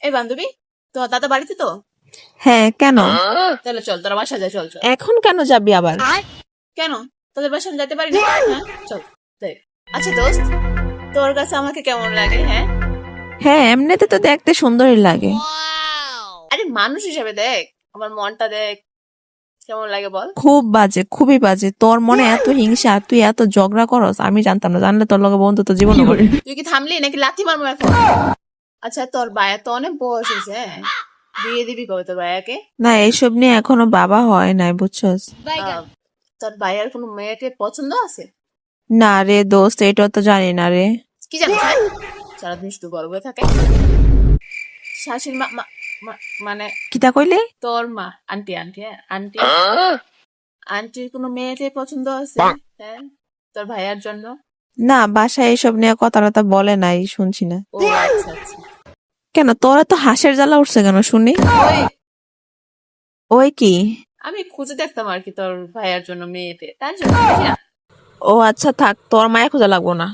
এই বান্ধবী, তোমার দাদা বাড়িতে তো? হ্যাঁ, কেন? তাহলে চল, তোরা বাসা যায়, চল চল। এখন কেন যাবি আবার? কেন, তোদের বাসা আমি যেতে পারি না? হ্যাঁ চল, দেখ। আচ্ছা দোস্ত, তোর কাছে আমাকে কেমন লাগে? হ্যাঁ, হ্যাঁ, এমনিতে তো দেখতে সুন্দরই লাগে। আরে মানুষ হিসেবে দেখ, আমার মনটা দেখ কেমন লাগে বল। খুব বাজে, খুবই বাজে। তোর মনে এত হিংসা, তুই এত ঝগড়া করস, আমি জানতাম না। জানলে তোর লগে বন্ধু তো জীবন। তুই কি থামলি নাকি লাথি মারবো এখন? আচ্ছা, তোর ভাইয়া তো অনেক বয়স হয়েছে, হ্যাঁ? বিয়ে দিবি কবে তোর ভাইয়াকে? না, এইসব নিয়ে এখনো বাবা হয় নাই, বুঝছস? তোর ভাইয়ার কোনো মেয়েকে পছন্দ আছে? না রে দোস্ত, এটা তো জানি না রে। কি জানিস? হ্যাঁ? সারাদিন শুধু গর্বে থাকে। শাশুড়ি মা মানে কিতা কইলে? তোর মা, আন্টি আন্টি, হ্যাঁ আন্টি, আন্টির কোনো মেয়েকে পছন্দ আছে? হ্যাঁ, তোর ভাইয়ার জন্য? না, বাসায় এইসব নিয়ে কথা টথা বলে নাই, শুনছি না। ও আচ্ছা আচ্ছা। কেন, তোরা তো হাঁসের জ্বালা উঠছে কেন শুনি? ওই ওই কি? আমি খুঁজে দেখতাম আর কি তোর ভাইয়ার জন্য মেয়েতে, তার জন্য বুঝলি না? ও আচ্ছা, থাক, তোর মায়া খোঁজা লাগবো না।